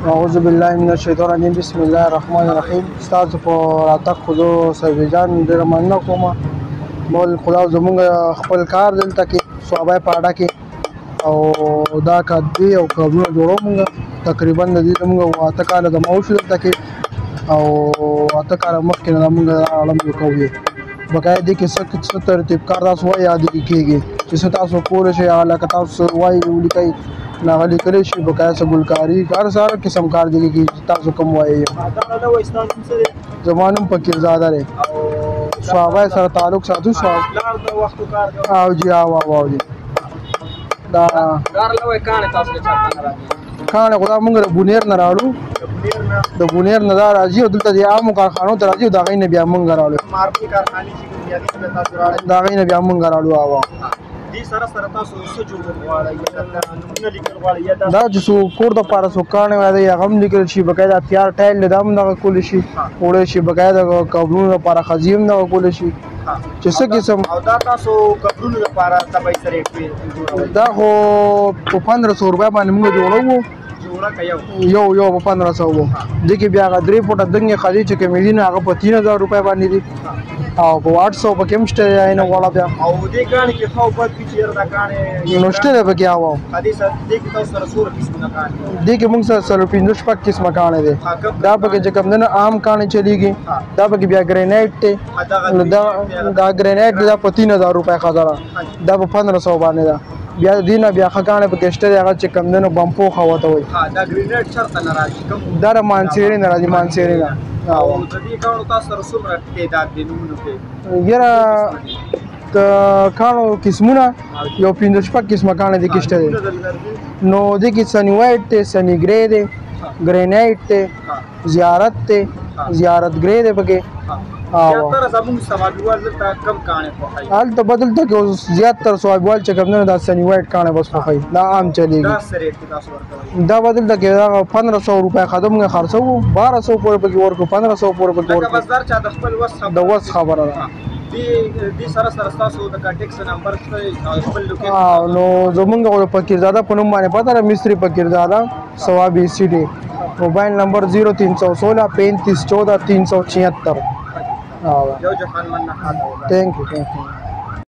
اعوذ بالله من الشیطان الرجیم بسم الله الرحمن الرحیم. ستاسو په راتګ خو زه صاحبجان ډېره مننه کوم. بل خدا زمونږ خپل کار دلته کې صوابه پاډه کې او دا کدی او کابلونه جوړو مونږ تقریبا د دې زمونږ واته کاله د موشو دلته کې او واته کاله مخکې نه مونږ عالم یو کوي بقایا دي کې څه ترتیب کار تاسو وایي یاد کیږي چې تاسو کول شي علاقه تاسو وایي ولیکي ناغلی کلی شي بقایا سګولکاری کار سره قسم کار دي کې تاسو کوم وایي زمانم فقیرزاده لري صحابه سره تعلق ساتو شو او جی او جی دا کار لوي کانه تاسو ته کانه خدا مونږ بونیر نه راړو د بونیر نه راځي او دلته د عامو کارخانو ته راځي دا غي نه بیا مونږ راړو مارکي کارخانه چې تاسو راړو دا غي نه بیا مونږ راړو او دې سره تاسو څه جوړ غواړئ نمونه لیکل غواړئ دا چې څو کور د پاره څو کانه وایي هغه هم لیکل شي بقایا تیار ټایل دام نه کول شي وړي شي بقایا د کابلونو لپاره خزیم نه کول شي چې څه قسم او دا تاسو کابلونو لپاره تبای سره دا خو په 1500 روپیا باندې موږ جوړو یو په 1500 وو د کې بیا غدري فوټه دنګ خالي چې کمیدین هغه په 3000 روپیا باندې دي او په 800 په کمشته نه ولا بیا او دې کانه کې خو په پیچیر دا کانه نوشته ده بګیا و حدیث دې کې تاسو سره سور قسمه کانه دې کې موږ سره 15 پک قسمه کانه دي دا بګه چې کوم نه عام کانه چلیږي دا بګه بیا گرینیټ ته دا گرینیټ دا په 3000 روپیا خزانه دا په 1500 باندې دا بیا دینه بیا خکانه په کېشته هغه چې کم دنو بمپو خواته وي دا گرینیټ شرط نه راځي کوم دا مانسيري نه راځي مانسيري نه او د دې کانو تاسو سره څومره تعداد دي نمونه کې یاره د کانو قسمونه یو 15 پک قسمه کانه دي کېشته نو د کې سنی وایټ ته سنی ګری دی گرینیټ ته زیارت ته زیارت ګری دی پکې زیاتره زموږ سوابیوال دلته کم کانه خوښي حال ته بدلته کې زیاتره سوابیوال چې کوم نه دا سنی وایټ کانه بس خوښي دا عام چلیږي دا سره تاسو ورکوي دا بدلته کې 1500 روپیا خدمت خرڅو 1200 پورې پکې ورکو 1500 پورې پکې ورکو بازار چا د خپل وس خبره ده دې سره تاسو د کانټیکټ نمبر خپل لوکیشن نو زمونږ فقیرزاده په نوم باندې پته را مستری فقیرزاده ثوابی سیټي موبایل نمبر 0316 35 14 376 یو جهان من نه. Thank you.